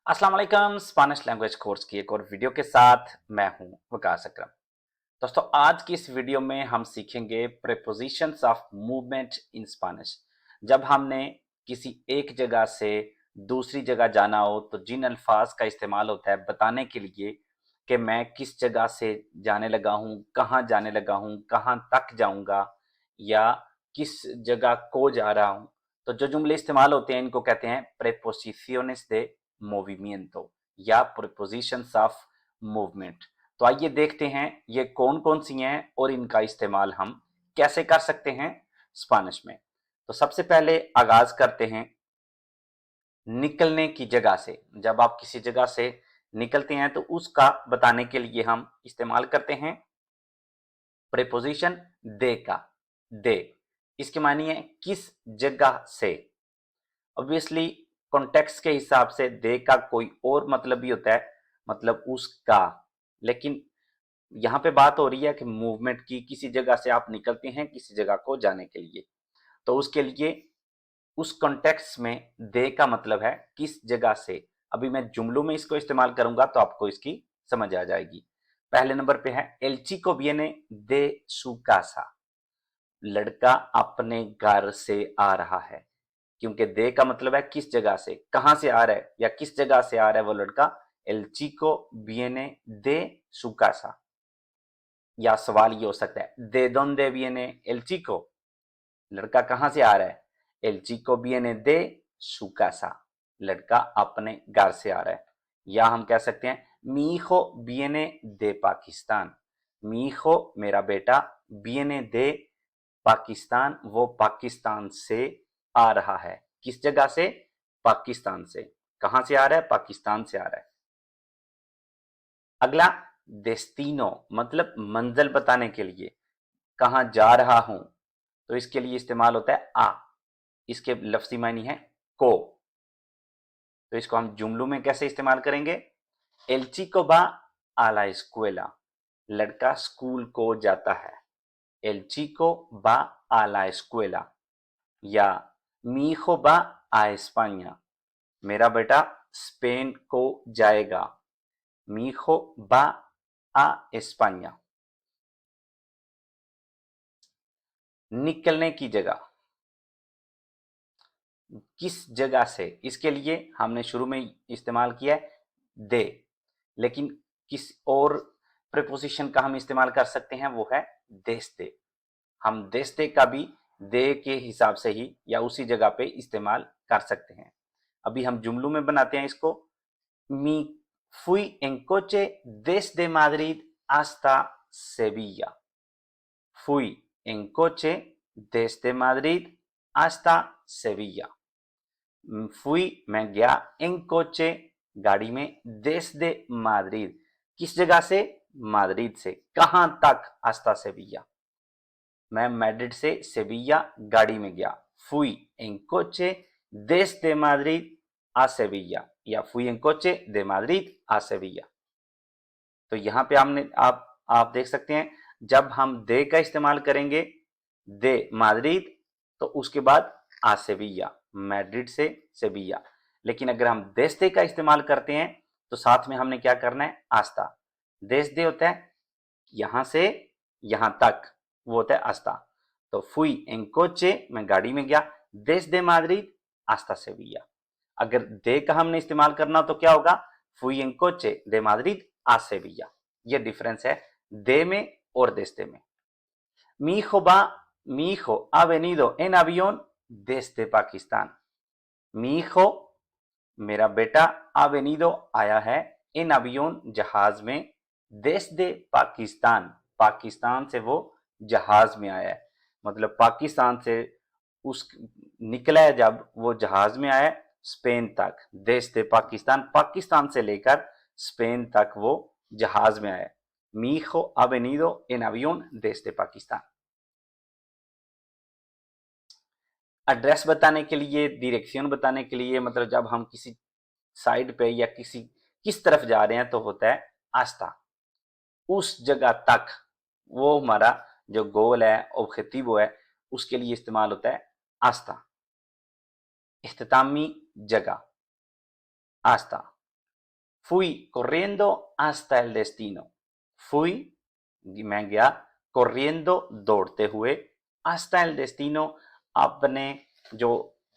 अस्सलाम वालेकुम। Spanish language course की एक और वीडियो के साथ मैं हूं वकास अकरम। दोस्तों, आज की इस वीडियो में हम सीखेंगे prepositions of movement in Spanish. जब हमने किसी एक जगह से दूसरी जगह जाना हो तो जिन अल्फाज का इस्तेमाल होता है बताने के लिए कि मैं किस जगह से जाने लगा हूं, कहाँ जाने लगा हूं, कहाँ तक जाऊंगा या किस जगह को जा रहा हूं, तो जो जुमले इस्तेमाल होते हैं इनको कहते हैं प्रेपोजिशंस दे मोविमिento या प्रीपोजिशंस ऑफ मूवमेंट। तो आइए देखते हैं ये कौन कौन सी हैं और इनका इस्तेमाल हम कैसे कर सकते हैं स्पेनिश में। तो सबसे पहले आगाज करते हैं निकलने की जगह से। जब आप किसी जगह से निकलते हैं तो उसका बताने के लिए हम इस्तेमाल करते हैं प्रीपोजिशन दे का। दे इसके मानी है किस जगह से। ऑब्वियसली कॉन्टेक्स्ट के हिसाब से दे का कोई और मतलब भी होता है, मतलब उसका, लेकिन यहां पे बात हो रही है कि मूवमेंट की, किसी जगह से आप निकलते हैं किसी जगह को जाने के लिए, तो उसके लिए उस कॉन्टेक्स्ट में दे का मतलब है किस जगह से। अभी मैं जुमलों में इसको इस्तेमाल करूंगा तो आपको इसकी समझ आ जाएगी। पहले नंबर पे है एल चिको विene दे su casa। लड़का अपने घर से आ रहा है, क्योंकि दे का मतलब है किस जगह से, कहां से आ रहा है या किस जगह से आ रहा है वो लड़का। एल चिको विene दे su casa। या सवाल ये हो सकता है दे donde viene el chico। लड़का कहां से आ रहा है। el chico viene de su casa। लड़का अपने घर से आ रहा है। या हम कह सकते हैं mi hijo viene de Pakistan. mi hijo मेरा बेटा, viene de पाकिस्तान वो पाकिस्तान से आ रहा है। किस जगह से, पाकिस्तान से। कहां से आ रहा है, पाकिस्तान से आ रहा है। अगला डेस्टिनो मतलब मंजिल बताने के लिए, कहां जा रहा हूं, तो इसके लिए इस्तेमाल होता है आ। इसके लफ्जी मानी है को। तो इसको हम जुमलों में कैसे इस्तेमाल करेंगे। एल चिको va a la escuela। लड़का स्कूल को जाता है। एल चिको va a la escuela। या mi hijo va a España। मेरा बेटा स्पेन को जाएगा। mi hijo va a España। निकलने की जगह, किस जगह से, इसके लिए हमने शुरू में इस्तेमाल किया है दे, लेकिन किस और प्रीपोजिशन का हम इस्तेमाल कर सकते हैं वो है देश दे। हम देश दे का भी दे के हिसाब से ही या उसी जगह पे इस्तेमाल कर सकते हैं। अभी हम जुमलों में बनाते हैं इसको। मी fui en coche desde Madrid hasta Sevilla। fui en coche desde Madrid hasta Sevilla। fui मैं गया, en coche गाड़ी में, desde Madrid किस जगह से, माद्रिद से, कहां तक, hasta Sevilla। मैं मैड्रिड से सेविया गाड़ी में गया। fui en coche desde Madrid a Sevilla या fui en coche de Madrid a Sevilla। तो यहां पे हमने आप देख सकते हैं जब हम दे का इस्तेमाल करेंगे, दे माद्रिद, तो उसके बाद आ सेविया, मैड्रिड से सेविया। लेकिन अगर हम देश दे का इस्तेमाल करते हैं तो साथ में हमने क्या करना है, आस्ता। देश दे होता है यहां से यहां तक, वो होता है आस्ता। तो फुई एन कोचे मैं गाड़ी में गया, देश दे माद्रिद आस्ता सेविया। अगर दे का हमने इस्तेमाल करना तो क्या होगा, फुई एन कोचे दे माद्रिद आ सेविया। ये डिफरेंस है दे में और देस्ते में। Mi hijo va, mi hijo ha venido en avión desde Pakistán। Mi hijo मेरा बेटा ha venido आया है, इन avión जहाज में, desde पाकिस्तान पाकिस्तान से वो जहाज में आया है। मतलब पाकिस्तान से उस निकला है जब वो जहाज में आया स्पेन तक। देश थे पाकिस्तान, पाकिस्तान से लेकर स्पेन तक वो जहाज में आया। मी हिjo ha venido en avión desde Pakistan. Address बताने के लिए, डायरेक्शन बताने के लिए, मतलब जब हम किसी साइड पे या किस तरफ जा रहे हैं तो होता है आस्था। उस जगह तक, वो हमारा जो गोल है, ऑब्जेक्टिव है, उसके लिए इस्तेमाल होता है आस्था। इख्तितामी जगह आस्था। fui corriendo hasta el destino, fui मैं गया corriendo दौड़ते हुए hasta el destino अपने जो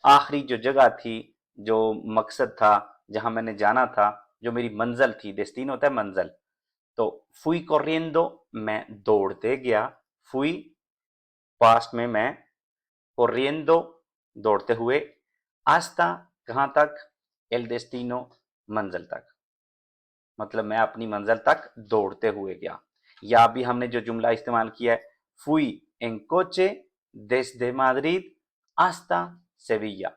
आखिरी जो जगह थी, जो मकसद था, जहां मैंने जाना था, जो मेरी मंजिल थी, डेस्टिनो होता है मंजिल, तो fui corriendo मैं दौड़ते गया, fui पास्ट में मैं corriendo दौड़ते हुए hasta कहां तक, el destino मंजिल तक, मतलब मैं अपनी मंजिल तक दौड़ते हुए गया। या अभी हमने जो जुमला इस्तेमाल किया है, fui en coche desde Madrid hasta Sevilla,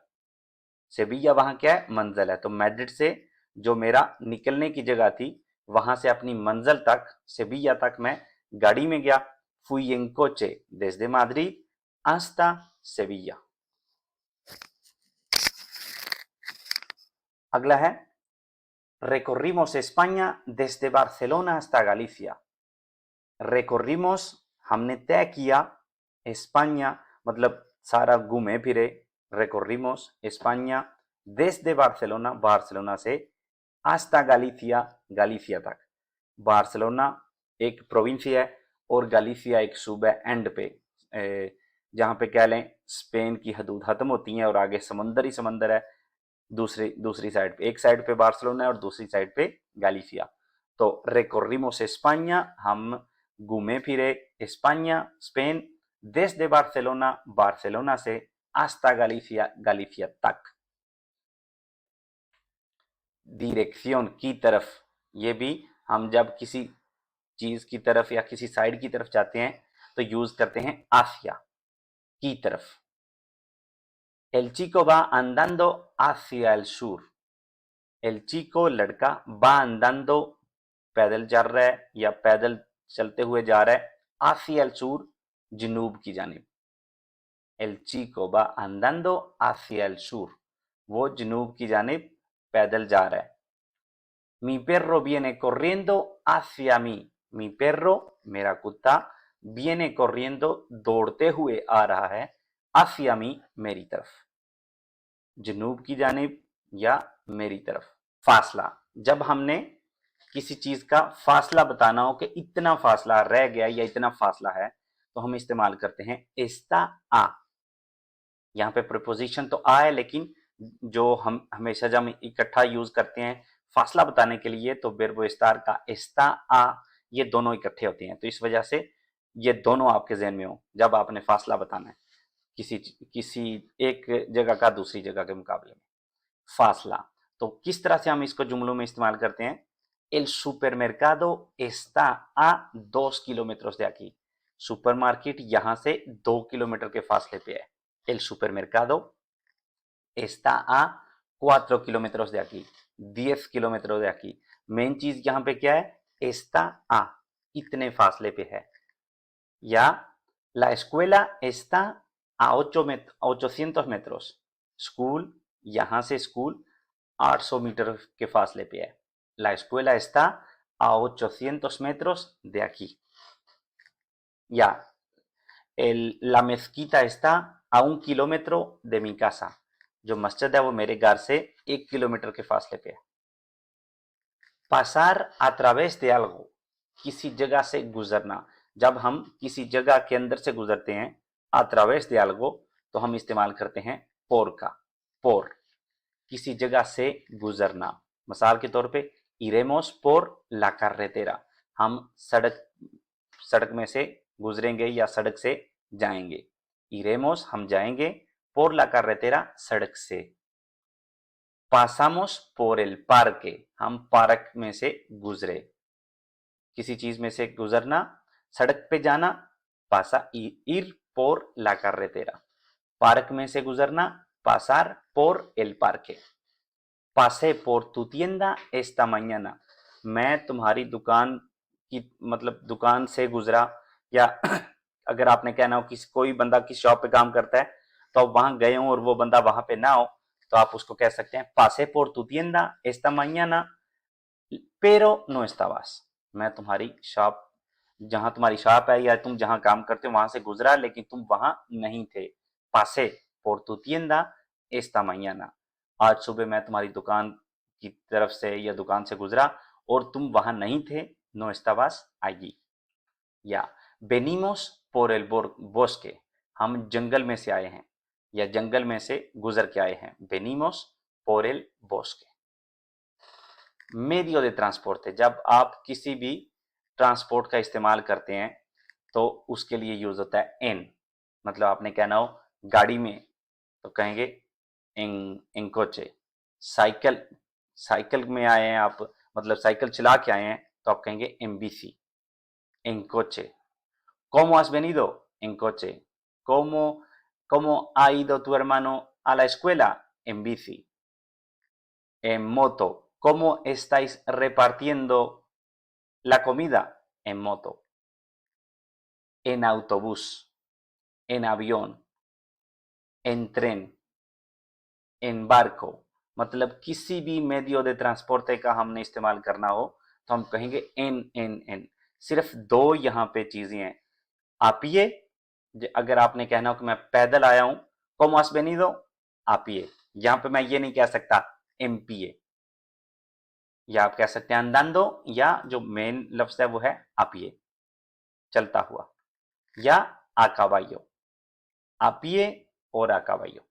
सेविया वहां क्या है, मंजिल है, तो मैड्रिड से जो मेरा निकलने की जगह थी वहां से अपनी मंजिल तक सेविया तक मैं गाड़ी में गया, fui en coche desde Madrid hasta Sevilla। अगला है recorrimos España desde Barcelona hasta Galicia। recorrimos हमने तय किया, España मतलब सारा घूमे फिरे, recorrimos España desde Barcelona, Barcelona से, hasta Galicia, गलीसिया तक। बार्सिलोना एक प्रोविंसिया है और गलीसिया एक सूबा एंड पे, जहां पे कह लें स्पेन की हदूद खत्म होती हैं और आगे समंदर ही समंदर है, दूसरी दूसरी साइड पे, एक साइड पे बार्सिलोना है और दूसरी साइड पे गलीसिया। तो recorrimos España हम घूमे फिरे, España Spain, desde Barcelona Barcelona से, hasta गलीसिया गलीसिया तक। डायरेक्शन की तरफ, ये भी हम जब किसी चीज की तरफ या किसी साइड की तरफ जाते हैं तो यूज करते हैं hacia, की तरफ। El chico va andando hacia el sur, el chico लड़का, va andando पैदल चल रहा है या पैदल चलते हुए जा रहा है, hacia el sur जनूब की जानिब। El chico va andando hacia el sur, वो जनूब की जानिब पैदल जा रहा है। Mi perro viene corriendo hacia mí, mi perro मेरा कुत्ता, viene corriendo दौड़ते हुए आ रहा है, hacia mí मेरी तरफ, जनूब की जानिब या मेरी तरफ। फासला, जब हमने किसी चीज का फासला बताना हो कि इतना फासला रह गया या इतना फासला है, तो हम इस्तेमाल करते हैं está a। यहाँ पे प्रीपोजिशन तो आ है, लेकिन जो हम हमेशा जब हम इकट्ठा यूज करते हैं फासला बताने के लिए तो वर्ब estar का está a, ये दोनों इकट्ठे होते हैं, तो इस वजह से ये दोनों आपके जहन में हो जब आपने फासला बताना है किसी किसी एक जगह का दूसरी जगह के मुकाबले में। फासला, तो किस तरह से हम इसको जुमलों में इस्तेमाल करते हैं, El supermercado está a 2 kilómetros de aquí, supermarket यहां से 2 किलोमीटर के फासले पे है। El supermercado está a 4 kilómetros de aquí, 10 kilometre de aquí। Main चीज यहां पे क्या है, está a, इतने फासले पे है। या la escuela está a 800 metros, school, यहां से स्कूल 800 मीटर के फासले पे है। La escuela está a 800 metros de aquí। या la mezquita está a 1 kilómetro de mi casa, जो मस्जिद है वो मेरे घर से 1 किलोमीटर के फासले पे है। pasar a través de algo, किसी जगह से गुजरना, जब हम किसी जगह के अंदर से गुजरते हैं a través de algo, तो हम इस्तेमाल करते हैं por का, por, किसी जगह से गुजरना। मिसाल के तौर पे iremos por la carretera, हम सड़क में से गुजरेंगे या सड़क से जाएंगे। iremos हम जाएंगे, por la carretera सड़क से। pasamos por el parque, हम पार्क में से गुजरे, किसी चीज में से गुजरना, सड़क पे जाना, pasa ir por la carretera, park में से गुजरना, pasar por el parque। pasé por tu tienda esta mañana, मैं तुम्हारी दुकान की मतलब दुकान से गुजरा, या अगर आपने कहना हो कि कोई बंदा किस शॉप पे काम करता है तो आप वहां गए हो और वो बंदा वहां पे ना हो, तो आप उसको कह सकते हैं pasé por tu tienda esta mañana pero no estabas, मैं तुम्हारी शॉप, जहां तुम्हारी शॉप है या तुम जहां काम करते हो वहां से गुजरा लेकिन तुम वहां नहीं थे। pasé por tu tienda esta mañana, आज सुबह मैं तुम्हारी दुकान की तरफ से या दुकान से गुजरा और तुम वहां नहीं थे, no estabas allí। या venimos por el bosque, हम जंगल में से आए हैं या जंगल में से गुजर के आए हैं, venimos por el bosque। medio de transporte, जब आप किसी भी ट्रांसपोर्ट का इस्तेमाल करते हैं तो उसके लिए यूज होता है en। मतलब आपने कहना हो गाड़ी में तो कहेंगे en coche। साइकिल साइकिल में आए हैं आप, मतलब साइकिल चला के आए हैं तो आप कहेंगे en bici, en coche। ¿Cómo has venido? En coche। ¿Cómo ha ido tu hermano a la escuela? En bici। En moto, ¿cómo estáis repartiendo la comida? En moto। En autobús, en avión, en tren, en barco। मतलब किसी भी मेडियो de transporte का हमने इस्तेमाल करना हो तो हम कहेंगे en। सिर्फ दो यहाँ पे चीजें हैं, a pie, अगर आपने कहना हो कि मैं पैदल आया हूं, ¿Cómo has venido? A pie। यहां पे मैं ये नहीं कह सकता en pie, या आप कह सकते हैं andando, या जो मेन लफ्ज है वो है a pie, चलता हुआ, या a caballo। a pie और a caballo,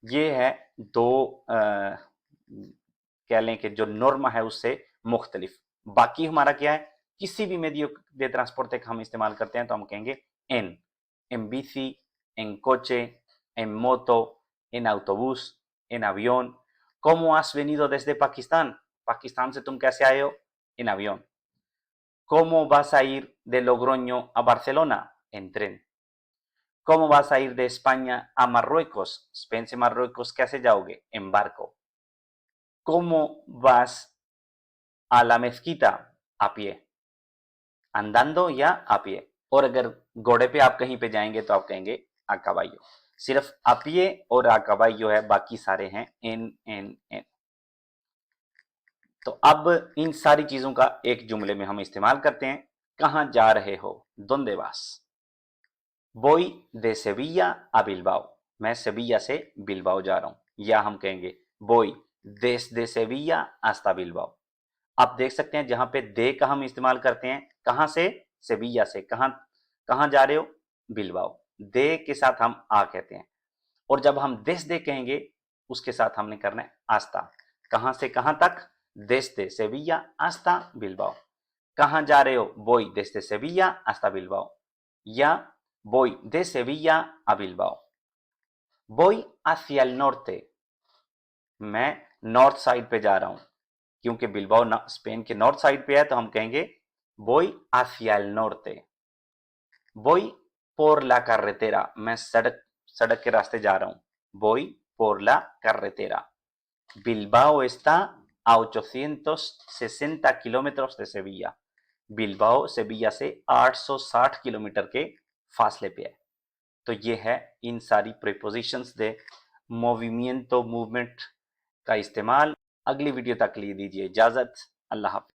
ये है दो कह लें कि जो नॉर्म है उससे मुख्तलिफ। बाकी हमारा क्या है, किसी भी मेडियो de transporte का हम इस्तेमाल करते हैं तो हम कहेंगे en bici, en coche, en moto, en autobús, en avión। ¿Cómo has venido desde Pakistán? Pakistan से तुम कैसे आए हो? En avión। ¿Cómo vas a ir de Logroño a Barcelona? En tren। ¿Cómo vas a ir de España a Marruecos? Spain से मार्रुecos कैसे जाओगे? En barco। ¿Cómo vas a la mezquita? A pie, andando या a pie। और अगर घोड़े पे आप कहीं पे जाएंगे तो आप कहेंगे a caballo। सिर्फ a pie और a caballo है, बाकी सारे हैं en। तो अब इन सारी चीजों का एक जुमले में हम इस्तेमाल करते हैं। कहां जा रहे हो? ¿Dónde vas? Voy de Sevilla a Bilbao। मैं सेविया से बिलबाओ जा रहा हूं। या हम कहेंगे voy desde Sevilla hasta Bilbao। आप देख सकते हैं जहां पे दे का हम इस्तेमाल करते हैं, कहां से? सेविया से। कहां जा रहे हो? बिलबाओ। दे के साथ हम आ कहते हैं। और जब हम देश दे कहेंगे उसके साथ हमने करना है आस्ता। कहां से कहां तक? desde Sevilla hasta Bilbao। कहां जा रहे हो? voy desde Sevilla hasta Bilbao, या voy de Sevilla a Bilbao। voy hacia el norte, मैं नॉर्थ साइड पे जा रहा हूं, क्योंकि बिलबाओ स्पेन के नॉर्थ साइड पे है तो हम कहेंगे voy hacia el norte। voy por la carretera, मैं सड़क के रास्ते जा रहा हूं। voy por la carretera। Bilbao está a 860 kilómetros de Sevilla। Bilbao सेविया से 860 किलोमीटर के फासले पे है। तो ये है इन सारी प्रीपोजिशंस दे मूवमेंट का इस्तेमाल। अगली वीडियो तक के लिए दीजिए इजाजत। अल्लाह हाफिज।